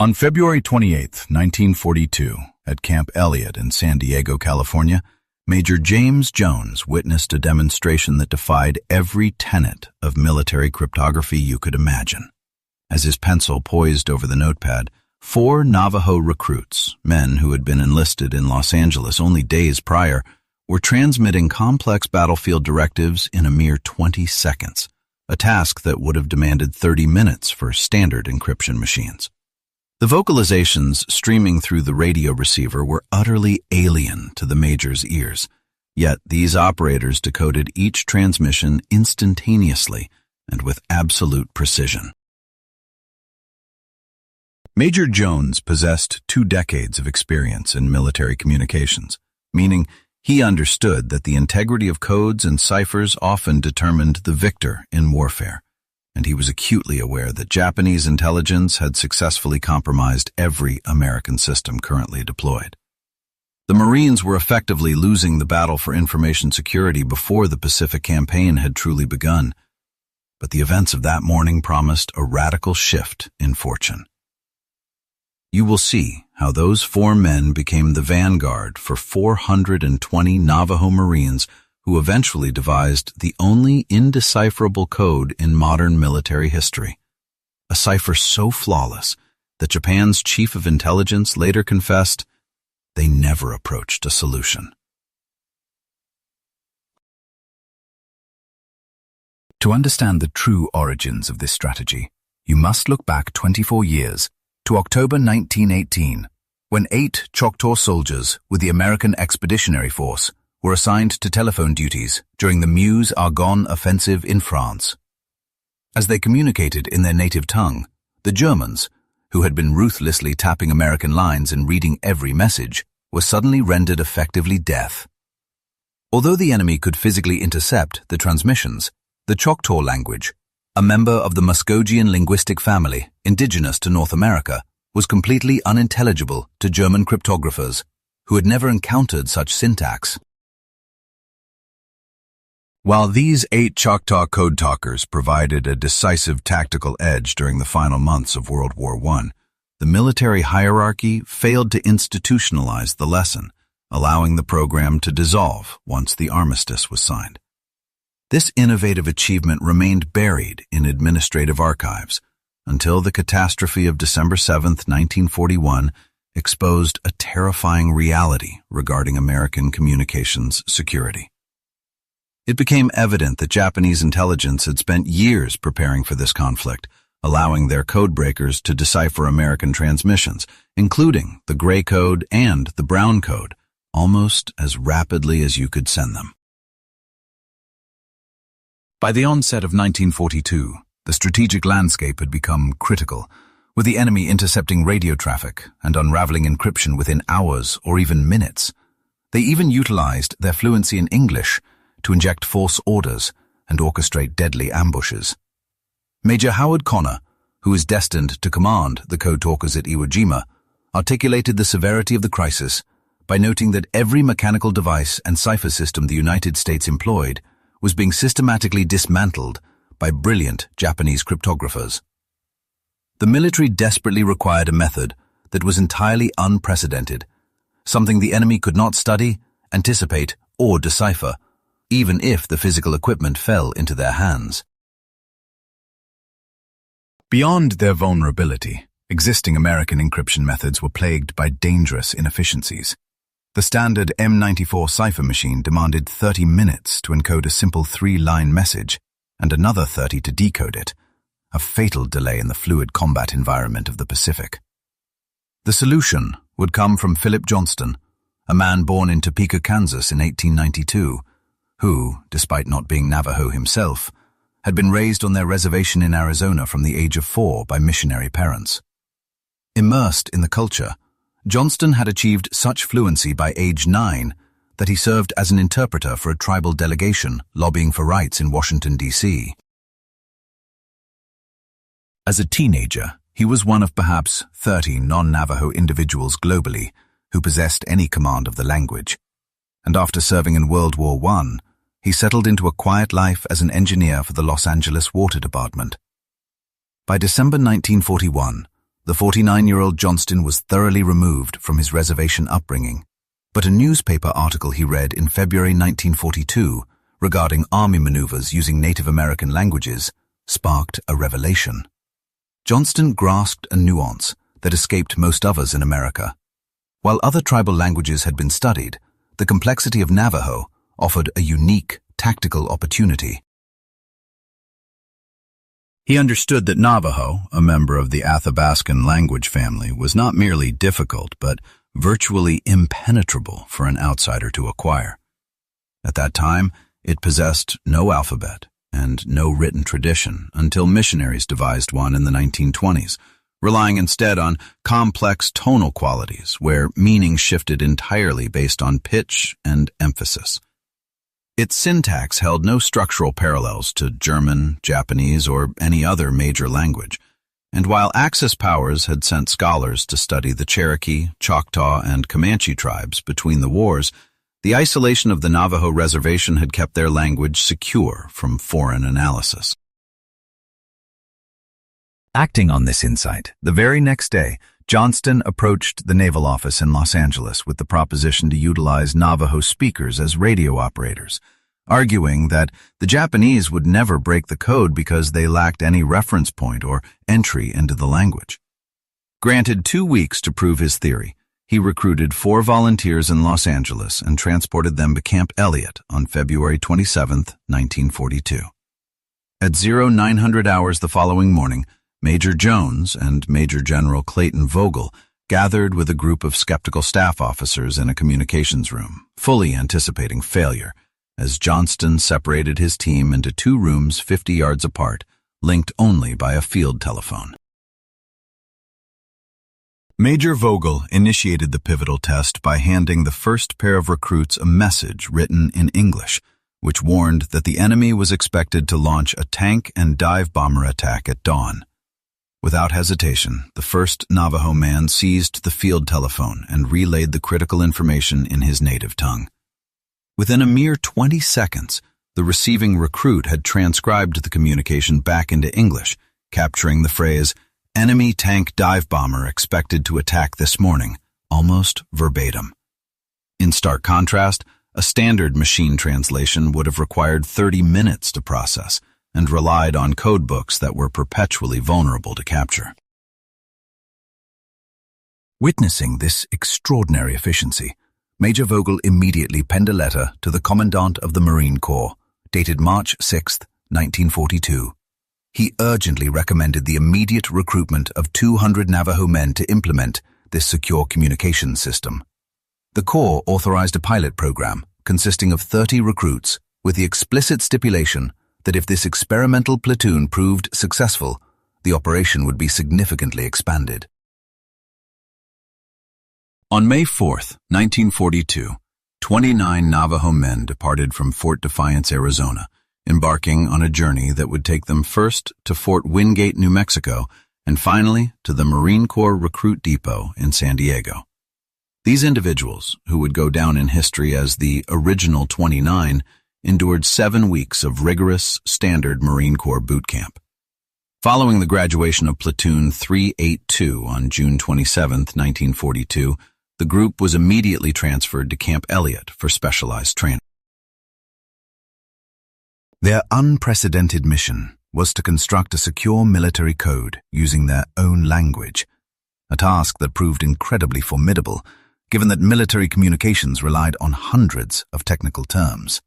On February 28, 1942, at Camp Elliott in San Diego, California, Major James Jones witnessed a demonstration that defied every tenet of military cryptography you could imagine. As his pencil poised over the notepad, 4 Navajo recruits, men who had been enlisted in Los Angeles only days prior, were transmitting complex battlefield directives in a mere 20 seconds, a task that would have demanded 30 minutes for standard encryption machines. The vocalizations streaming through the radio receiver were utterly alien to the Major's ears, yet these operators decoded each transmission instantaneously and with absolute precision. Major Jones possessed 2 decades of experience in military communications, meaning he understood that the integrity of codes and ciphers often determined the victor in warfare, and he was acutely aware that Japanese intelligence had successfully compromised every American system currently deployed. The Marines were effectively losing the battle for information security before the Pacific Campaign had truly begun, but the events of that morning promised a radical shift in fortune. You will see how those 4 men became the vanguard for 420 Navajo Marines who eventually devised the only indecipherable code in modern military history, a cipher so flawless that Japan's chief of intelligence later confessed they never approached a solution. To understand the true origins of this strategy, you must look back 24 years to October 1918, when 8 Choctaw soldiers with the American Expeditionary Force were assigned to telephone duties during the Meuse-Argonne offensive in France. As they communicated in their native tongue, the Germans, who had been ruthlessly tapping American lines and reading every message, were suddenly rendered effectively deaf. Although the enemy could physically intercept the transmissions, the Choctaw language, a member of the Muskogean linguistic family indigenous to North America, was completely unintelligible to German cryptographers who had never encountered such syntax. While these 8 Choctaw Code Talkers provided a decisive tactical edge during the final months of World War I, the military hierarchy failed to institutionalize the lesson, allowing the program to dissolve once the armistice was signed. This innovative achievement remained buried in administrative archives until the catastrophe of December 7, 1941, exposed a terrifying reality regarding American communications security. It became evident that Japanese intelligence had spent years preparing for this conflict, allowing their codebreakers to decipher American transmissions, including the gray code and the brown code, almost as rapidly as you could send them. By the onset of 1942, the strategic landscape had become critical, with the enemy intercepting radio traffic and unraveling encryption within hours or even minutes. They even utilized their fluency in English to inject false orders and orchestrate deadly ambushes. Major Howard Connor, who was destined to command the Code Talkers at Iwo Jima, articulated the severity of the crisis by noting that every mechanical device and cipher system the United States employed was being systematically dismantled by brilliant Japanese cryptographers. The military desperately required a method that was entirely unprecedented, something the enemy could not study, anticipate, or decipher, even if the physical equipment fell into their hands. Beyond their vulnerability, existing American encryption methods were plagued by dangerous inefficiencies. The standard M94 cipher machine demanded 30 minutes to encode a simple 3-line message and another 30 to decode it, a fatal delay in the fluid combat environment of the Pacific. The solution would come from Philip Johnston, a man born in Topeka, Kansas in 1892, who, despite not being Navajo himself, had been raised on their reservation in Arizona from the age of 4 by missionary parents. Immersed in the culture, Johnston had achieved such fluency by age 9 that he served as an interpreter for a tribal delegation lobbying for rights in Washington, D.C. As a teenager, he was one of perhaps 30 non-Navajo individuals globally who possessed any command of the language, and after serving in World War I, he settled into a quiet life as an engineer for the Los Angeles Water Department. By December 1941, the 49-year-old Johnston was thoroughly removed from his reservation upbringing, but a newspaper article he read in February 1942 regarding army maneuvers using Native American languages sparked a revelation. Johnston grasped a nuance that escaped most others in America. While other tribal languages had been studied, the complexity of Navajo offered a unique tactical opportunity. He understood that Navajo, a member of the Athabascan language family, was not merely difficult but virtually impenetrable for an outsider to acquire. At that time, it possessed no alphabet and no written tradition until missionaries devised one in the 1920s, relying instead on complex tonal qualities where meaning shifted entirely based on pitch and emphasis. Its syntax held no structural parallels to German, Japanese, or any other major language, and while Axis powers had sent scholars to study the Cherokee, Choctaw, and Comanche tribes between the wars, the isolation of the Navajo reservation had kept their language secure from foreign analysis. Acting on this insight, the very next day, Johnston approached the Naval Office in Los Angeles with the proposition to utilize Navajo speakers as radio operators, arguing that the Japanese would never break the code because they lacked any reference point or entry into the language. Granted 2 weeks to prove his theory, he recruited 4 volunteers in Los Angeles and transported them to Camp Elliott on February 27, 1942. At 0900 hours the following morning, Major Jones and Major General Clayton Vogel gathered with a group of skeptical staff officers in a communications room, fully anticipating failure, as Johnston separated his team into 2 rooms 50 yards apart, linked only by a field telephone. Major Vogel initiated the pivotal test by handing the first pair of recruits a message written in English, which warned that the enemy was expected to launch a tank and dive bomber attack at dawn. Without hesitation, the first Navajo man seized the field telephone and relayed the critical information in his native tongue. Within a mere 20 seconds, the receiving recruit had transcribed the communication back into English, capturing the phrase, "Enemy tank dive bomber expected to attack this morning," almost verbatim. In stark contrast, a standard machine translation would have required 30 minutes to process, and relied on codebooks that were perpetually vulnerable to capture. Witnessing this extraordinary efficiency, Major Vogel immediately penned a letter to the Commandant of the Marine Corps, dated March 6, 1942. He urgently recommended the immediate recruitment of 200 Navajo men to implement this secure communications system. The Corps authorized a pilot program consisting of 30 recruits with the explicit stipulation that if this experimental platoon proved successful, the operation would be significantly expanded. On May 4, 1942, 29 Navajo men departed from Fort Defiance, Arizona, embarking on a journey that would take them first to Fort Wingate, New Mexico, and finally to the Marine Corps Recruit Depot in San Diego. These individuals, who would go down in history as the original 29, endured 7 weeks of rigorous, standard Marine Corps boot camp. Following the graduation of Platoon 382 on June 27, 1942, the group was immediately transferred to Camp Elliott for specialized training. Their unprecedented mission was to construct a secure military code using their own language, a task that proved incredibly formidable, given that military communications relied on hundreds of technical terms.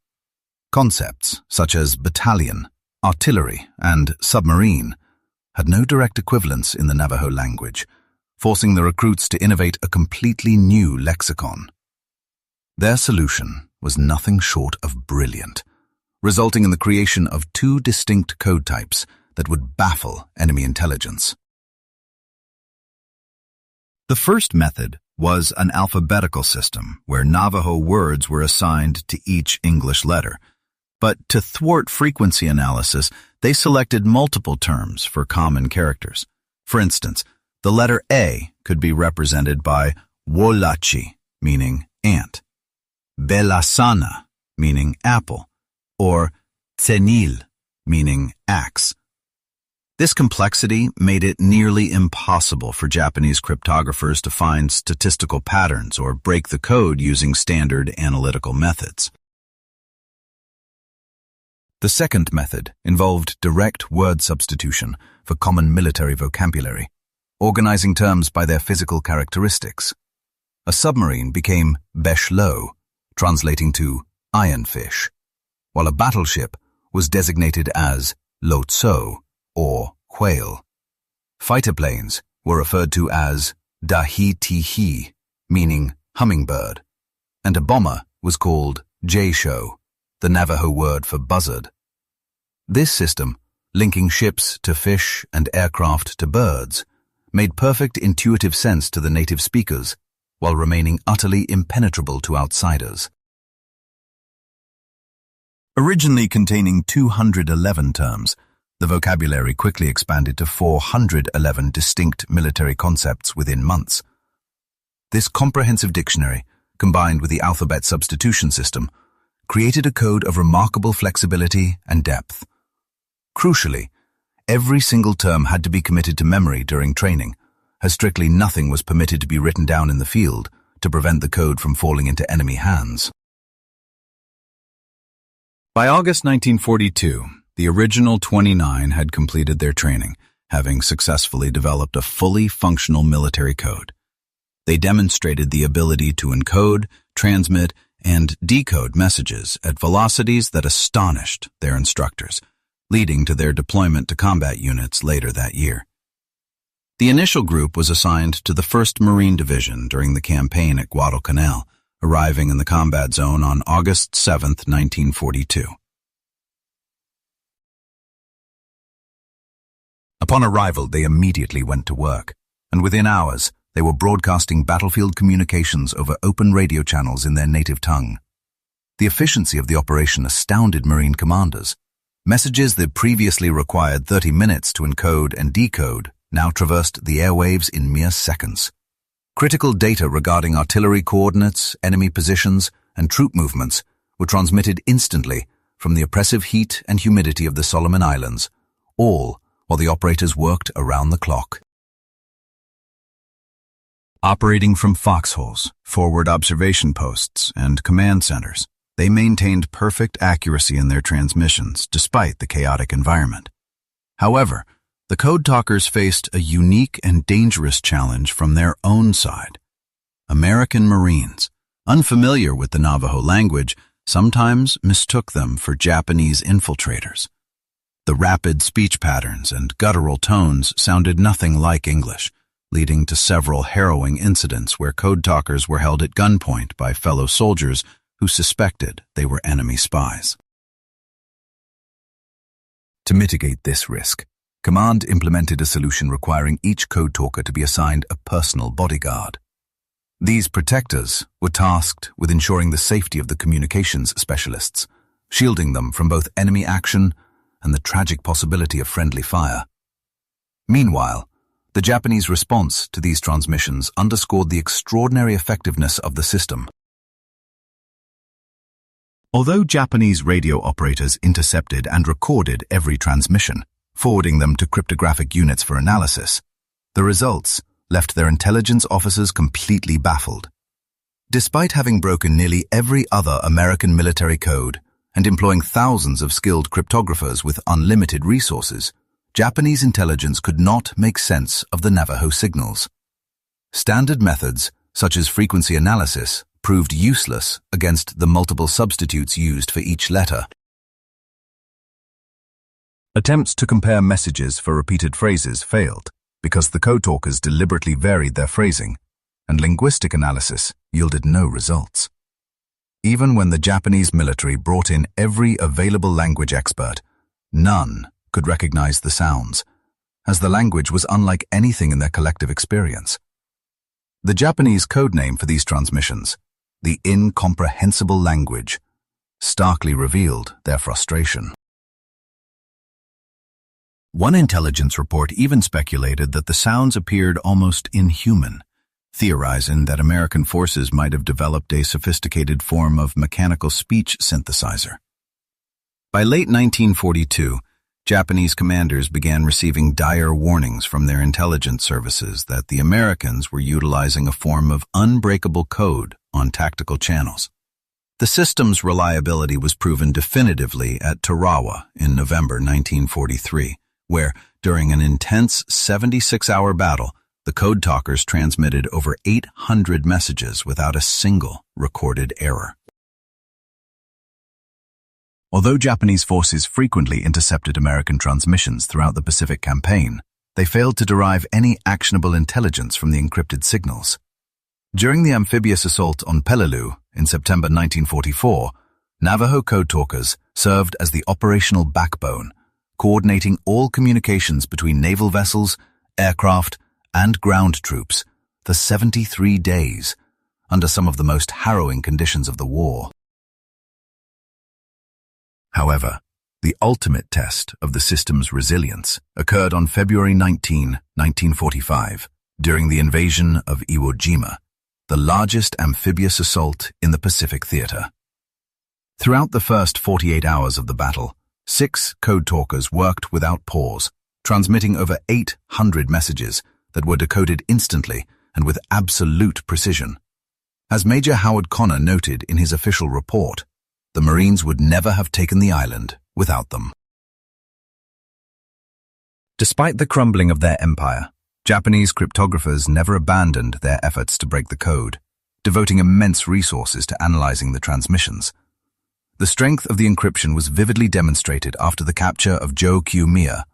Concepts such as battalion, artillery, and submarine had no direct equivalents in the Navajo language, forcing the recruits to innovate a completely new lexicon. Their solution was nothing short of brilliant, resulting in the creation of 2 distinct code types that would baffle enemy intelligence. The first method was an alphabetical system where Navajo words were assigned to each English letter. But to thwart frequency analysis, they selected multiple terms for common characters. For instance, the letter A could be represented by Wolachi, meaning ant, Belasana, meaning apple, or Tsenil, meaning axe. This complexity made it nearly impossible for Japanese cryptographers to find statistical patterns or break the code using standard analytical methods. The second method involved direct word substitution for common military vocabulary, organizing terms by their physical characteristics. A submarine became besh-lo, translating to iron fish, while a battleship was designated as lo-tso, or whale. Fighter planes were referred to as dahi-ti-hi, meaning hummingbird, and a bomber was called jay-sho, the Navajo word for buzzard. This system, linking ships to fish and aircraft to birds, made perfect intuitive sense to the native speakers while remaining utterly impenetrable to outsiders. Originally containing 211 terms, the vocabulary quickly expanded to 411 distinct military concepts within months. This comprehensive dictionary, combined with the alphabet substitution system, created a code of remarkable flexibility and depth. Crucially, every single term had to be committed to memory during training, as strictly nothing was permitted to be written down in the field to prevent the code from falling into enemy hands. By August 1942, the original 29 had completed their training, having successfully developed a fully functional military code. They demonstrated the ability to encode, transmit, and decode messages at velocities that astonished their instructors, leading to their deployment to combat units later that year. The initial group was assigned to the 1st Marine Division during the campaign at Guadalcanal, arriving in the combat zone on August 7, 1942. Upon arrival, they immediately went to work, and within hours, they were broadcasting battlefield communications over open radio channels in their native tongue. The efficiency of the operation astounded Marine commanders. Messages that previously required 30 minutes to encode and decode now traversed the airwaves in mere seconds. Critical data regarding artillery coordinates, enemy positions, and troop movements were transmitted instantly from the oppressive heat and humidity of the Solomon Islands, all while the operators worked around the clock. Operating from foxholes, forward observation posts, and command centers, they maintained perfect accuracy in their transmissions despite the chaotic environment. However, the Code Talkers faced a unique and dangerous challenge from their own side. American Marines, unfamiliar with the Navajo language, sometimes mistook them for Japanese infiltrators. The rapid speech patterns and guttural tones sounded nothing like English, leading to several harrowing incidents where Code Talkers were held at gunpoint by fellow soldiers who suspected they were enemy spies. To mitigate this risk, Command implemented a solution requiring each Code Talker to be assigned a personal bodyguard. These protectors were tasked with ensuring the safety of the communications specialists, shielding them from both enemy action and the tragic possibility of friendly fire. Meanwhile, the Japanese response to these transmissions underscored the extraordinary effectiveness of the system. Although Japanese radio operators intercepted and recorded every transmission, forwarding them to cryptographic units for analysis, the results left their intelligence officers completely baffled. Despite having broken nearly every other American military code and employing thousands of skilled cryptographers with unlimited resources, Japanese intelligence could not make sense of the Navajo signals. Standard methods, such as frequency analysis, proved useless against the multiple substitutes used for each letter. Attempts to compare messages for repeated phrases failed because the Code Talkers deliberately varied their phrasing, and linguistic analysis yielded no results. Even when the Japanese military brought in every available language expert, none could recognize the sounds, as the language was unlike anything in their collective experience. The Japanese code name for these transmissions, the incomprehensible language, starkly revealed their frustration. One intelligence report even speculated that the sounds appeared almost inhuman, theorizing that American forces might have developed a sophisticated form of mechanical speech synthesizer. By late 1942, Japanese commanders began receiving dire warnings from their intelligence services that the Americans were utilizing a form of unbreakable code on tactical channels. The system's reliability was proven definitively at Tarawa in November 1943, where, during an intense 76-hour battle, the Code Talkers transmitted over 800 messages without a single recorded error. Although Japanese forces frequently intercepted American transmissions throughout the Pacific Campaign, they failed to derive any actionable intelligence from the encrypted signals. During the amphibious assault on Peleliu in September 1944, Navajo Code Talkers served as the operational backbone, coordinating all communications between naval vessels, aircraft, and ground troops for 73 days, under some of the most harrowing conditions of the war. However, the ultimate test of the system's resilience occurred on February 19, 1945, during the invasion of Iwo Jima, the largest amphibious assault in the Pacific theater. Throughout the first 48 hours of the battle, 6 Code Talkers worked without pause, transmitting over 800 messages that were decoded instantly and with absolute precision. As Major Howard Connor noted in his official report, the Marines would never have taken the island without them. Despite the crumbling of their empire, Japanese cryptographers never abandoned their efforts to break the code, devoting immense resources to analyzing the transmissions. The strength of the encryption was vividly demonstrated after the capture of Joe Q. Mia,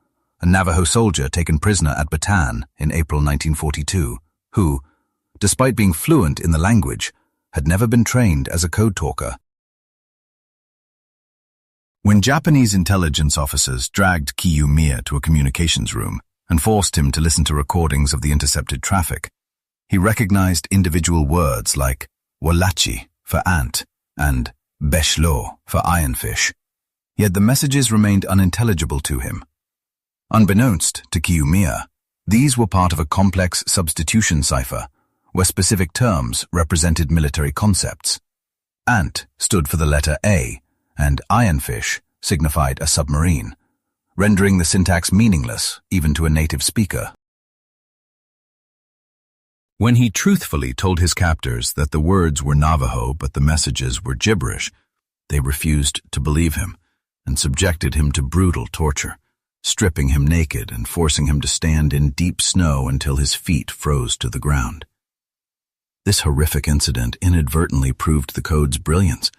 a Navajo soldier taken prisoner at Bataan in April 1942, who, despite being fluent in the language, had never been trained as a code talker. When Japanese intelligence officers dragged Kiyumiya to a communications room and forced him to listen to recordings of the intercepted traffic, he recognized individual words like walachi for ant and beshlo for ironfish, yet the messages remained unintelligible to him. Unbeknownst to Kiyumiya, these were part of a complex substitution cipher where specific terms represented military concepts. Ant stood for the letter A, and ironfish signified a submarine, rendering the syntax meaningless even to a native speaker. When he truthfully told his captors that the words were Navajo but the messages were gibberish, they refused to believe him and subjected him to brutal torture, stripping him naked and forcing him to stand in deep snow until his feet froze to the ground. This horrific incident inadvertently proved the code's brilliance,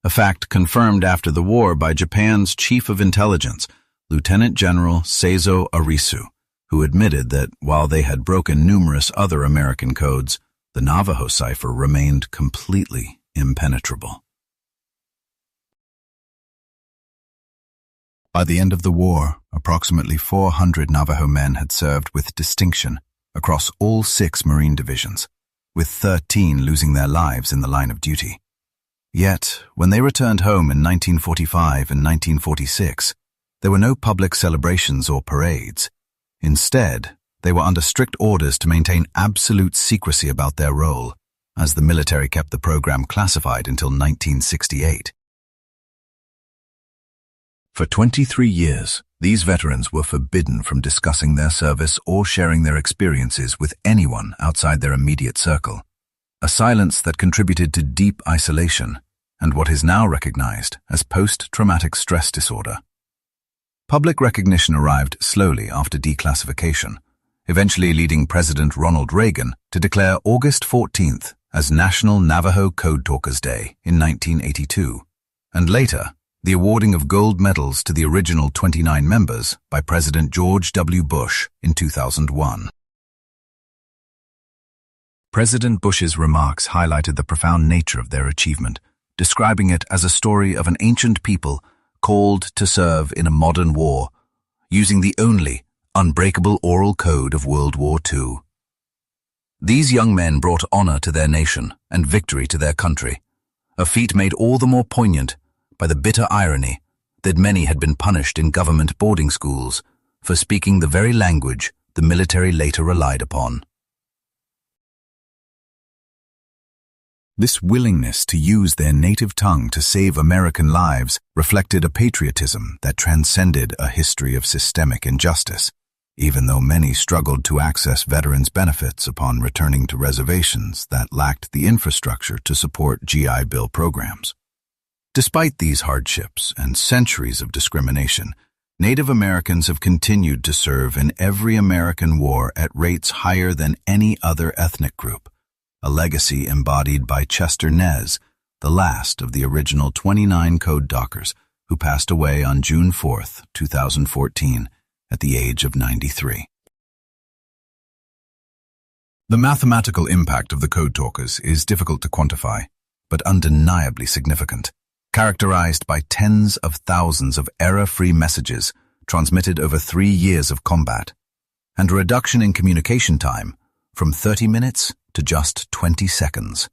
a fact confirmed after the war by Japan's chief of intelligence, Lieutenant General Seizo Arisu, who admitted that while they had broken numerous other American codes, the Navajo cipher remained completely impenetrable. By the end of the war, approximately 400 Navajo men had served with distinction across all 6 Marine divisions, with 13 losing their lives in the line of duty. Yet, when they returned home in 1945 and 1946, there were no public celebrations or parades. Instead, they were under strict orders to maintain absolute secrecy about their role, as the military kept the program classified until 1968. For 23 years, these veterans were forbidden from discussing their service or sharing their experiences with anyone outside their immediate circle, a silence that contributed to deep isolation and what is now recognized as post-traumatic stress disorder. Public recognition arrived slowly after declassification, eventually leading President Ronald Reagan to declare August 14th as National Navajo Code Talkers Day in 1982, and later the awarding of gold medals to the original 29 members by President George W. Bush in 2001. President Bush's remarks highlighted the profound nature of their achievement, describing it as a story of an ancient people called to serve in a modern war, using the only unbreakable oral code of World War II. These young men brought honor to their nation and victory to their country, a feat made all the more poignant by the bitter irony that many had been punished in government boarding schools for speaking the very language the military later relied upon. This willingness to use their native tongue to save American lives reflected a patriotism that transcended a history of systemic injustice, even though many struggled to access veterans' benefits upon returning to reservations that lacked the infrastructure to support GI Bill programs. Despite these hardships and centuries of discrimination, Native Americans have continued to serve in every American war at rates higher than any other ethnic group, a legacy embodied by Chester Nez, the last of the original 29 Code Talkers, who passed away on June 4, 2014, at the age of 93. The mathematical impact of the Code Talkers is difficult to quantify, but undeniably significant, characterized by tens of thousands of error-free messages transmitted over 3 years of combat, and a reduction in communication time from 30 minutes to just 20 seconds.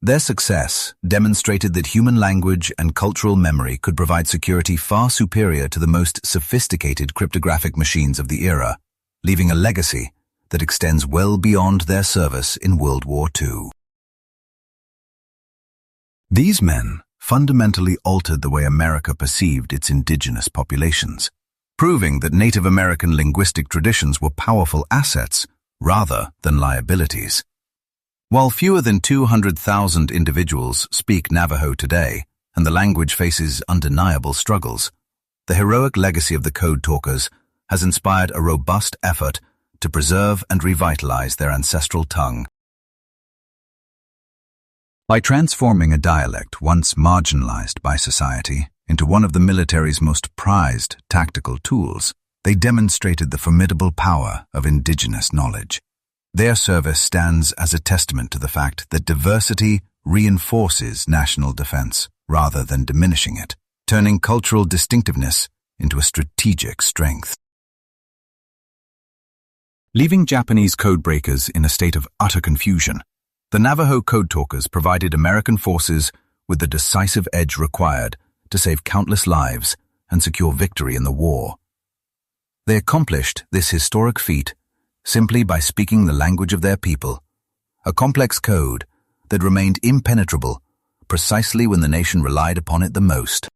Their success demonstrated that human language and cultural memory could provide security far superior to the most sophisticated cryptographic machines of the era, leaving a legacy that extends well beyond their service in World War II. These men fundamentally altered the way America perceived its indigenous populations, proving that Native American linguistic traditions were powerful assets rather than liabilities. While fewer than 200,000 individuals speak Navajo today, and the language faces undeniable struggles, the heroic legacy of the Code Talkers has inspired a robust effort to preserve and revitalize their ancestral tongue. By transforming a dialect once marginalized by society into one of the military's most prized tactical tools, they demonstrated the formidable power of indigenous knowledge. Their service stands as a testament to the fact that diversity reinforces national defense rather than diminishing it, turning cultural distinctiveness into a strategic strength. Leaving Japanese codebreakers in a state of utter confusion, the Navajo Code Talkers provided American forces with the decisive edge required to save countless lives and secure victory in the war. They accomplished this historic feat simply by speaking the language of their people, a complex code that remained impenetrable precisely when the nation relied upon it the most.